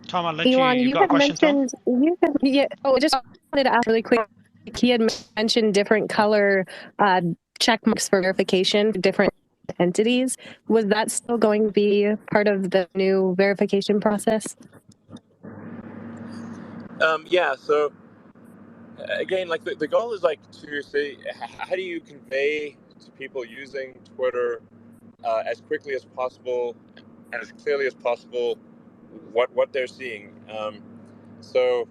Tom, I'll let you. Elon, You you got a had question, Tom? mentioned yeah. Oh, just wanted to ask really quick. He had mentioned different color check marks for verification for different entities. Was that still going to be part of the new verification process? Yeah. So again, like the goal is like to say, how do you convey to people using Twitter as quickly as possible and as clearly as possible what they're seeing. So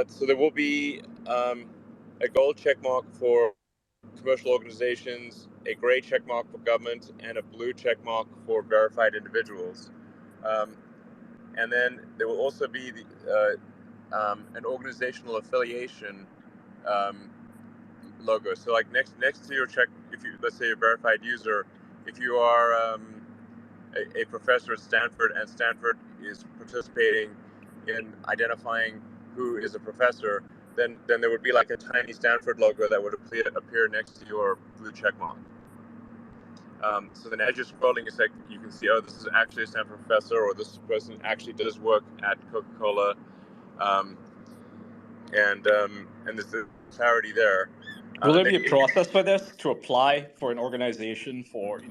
so there will be a gold check mark for commercial organizations, a gray check mark for government, and a blue check mark for verified individuals. Um, and then there will also be an organizational affiliation um, logo. So like next to your check, if you, let's say, a verified user, if you are a professor at Stanford and Stanford is participating in identifying who is a professor, then there would be like a tiny Stanford logo that would appear next to your blue check mark. So then as you're scrolling, it's like you can see, oh, this is actually a Stanford professor, or this person actually does work at Coca-Cola, um, and there's the clarity there. Will there be a process for this to apply for an organization for,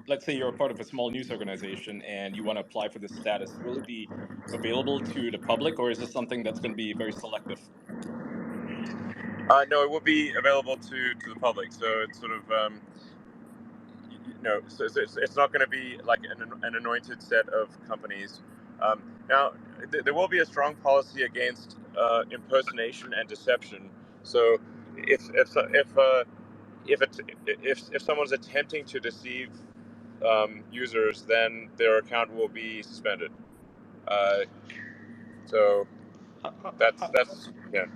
let's say you're a part of a small news organization and you want to apply for this status? Will it be available to the public, or is this something that's going to be very selective? No, it will be available to the public. So it's sort of, so it's not going to be like an anointed set of companies. Now, there will be a strong policy against impersonation and deception. So if someone's attempting to deceive users, then their account will be suspended. So that's yeah.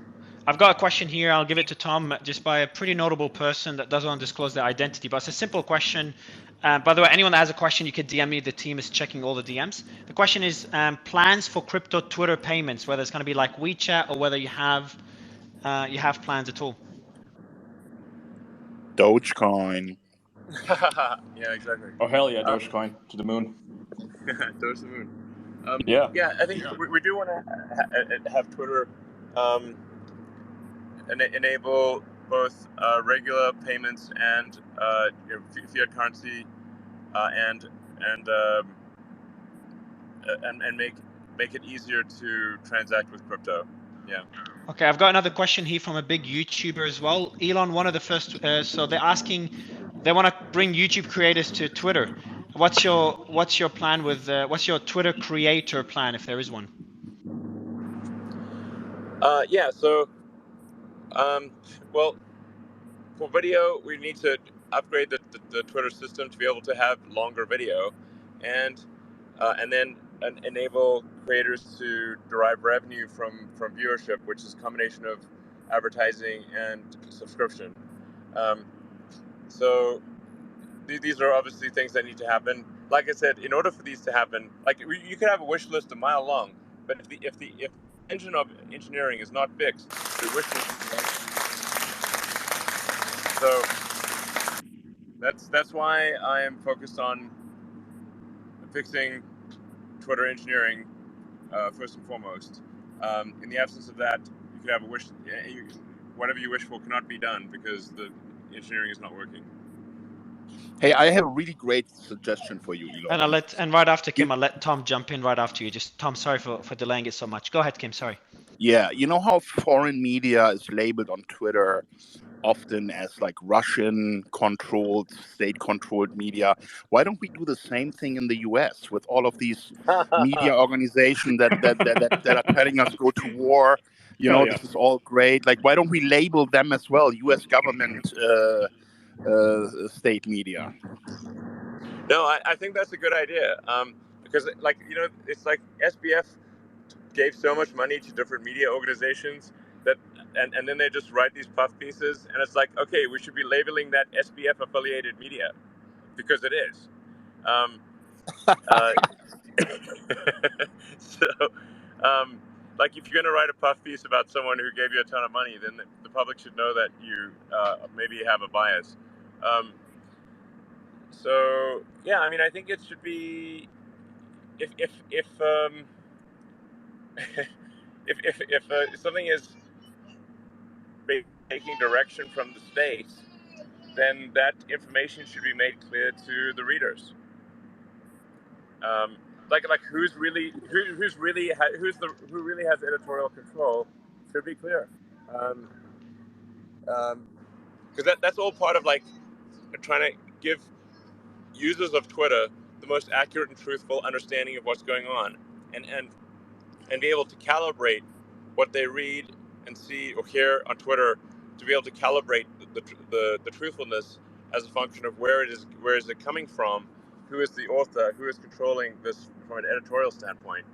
I've got a question here. I'll give it to Tom, just by a pretty notable person that doesn't want to disclose their identity, but it's a simple question. By the way, anyone that has a question, you could DM me. The team is checking all the DMs. The question is plans for crypto Twitter payments, whether it's going to be like WeChat or whether you have plans at all. Dogecoin. Yeah, exactly. Oh, hell yeah, Dogecoin to the moon. Doge to the moon. Yeah, I think we do want to have Twitter enable both regular payments and fiat currency, and make it easier to transact with crypto. Yeah. Okay, I've got another question here from a big YouTuber as well. Elon, one of the first. So they're asking, they want to bring YouTube creators to Twitter. What's your plan with? What's your Twitter creator plan, if there is one? Yeah. So, well, for video, we need to upgrade the Twitter system to be able to have longer video, and then enable creators to derive revenue from viewership, which is a combination of advertising and subscription. So these are obviously things that need to happen. Like I said, in order for these to happen, like you could have a wish list a mile long, but if the engine of engineering is not fixed, the wish list is not. So that's why I am focused on fixing Twitter engineering first and foremost. In the absence of that, you could have a wish. Whatever you wish for cannot be done because the engineering is not working. Hey, I have a really great suggestion for you, Elon. And right after Kim, I'll let Tom jump in right after you. Just Tom, sorry for delaying it so much. Go ahead, Kim. Sorry. Yeah, you know how foreign media is labeled on Twitter often as like Russian-controlled, state-controlled media. Why don't we do the same thing in the US with all of these media organizations that are telling us go to war? This is all great. Like, why don't we label them as well, US government state media? No, I think that's a good idea. Because it's like SBF gave so much money to different media organizations that, and then they just write these puff pieces, and it's like, okay, we should be labeling that SBF affiliated media because it is. So, like if you're going to write a puff piece about someone who gave you a ton of money, then the public should know that you maybe have a bias. So yeah, I mean, I think it should be if if something is taking direction from the state, then that information should be made clear to the readers. Like who really has editorial control should be clear. Because that's all part of like trying to give users of Twitter the most accurate and truthful understanding of what's going on, and be able to calibrate what they read and see or hear on Twitter, to be able to calibrate the truthfulness as a function of where is it coming from, who is the author, who is controlling this from an editorial standpoint,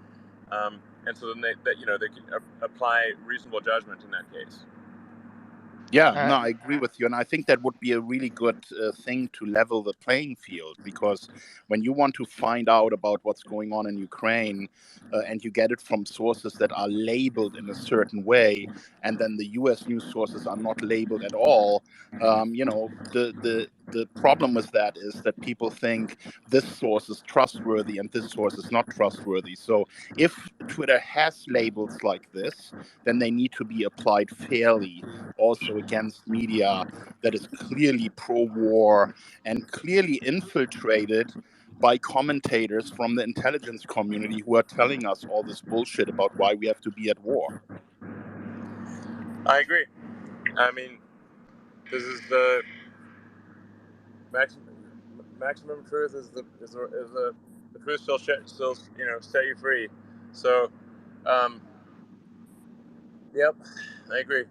and so then they can apply reasonable judgment in that case. Yeah, no, I agree with you. And I think that would be a really good thing to level the playing field, because when you want to find out about what's going on in Ukraine and you get it from sources that are labeled in a certain way, and then the US news sources are not labeled at all, the problem with that is that people think this source is trustworthy and this source is not trustworthy. So if Twitter has labels like this, then they need to be applied fairly also against media that is clearly pro-war and clearly infiltrated by commentators from the intelligence community who are telling us all this bullshit about why we have to be at war. I agree. I mean, this is the maximum truth is the truth still set you free. So, yep, I agree.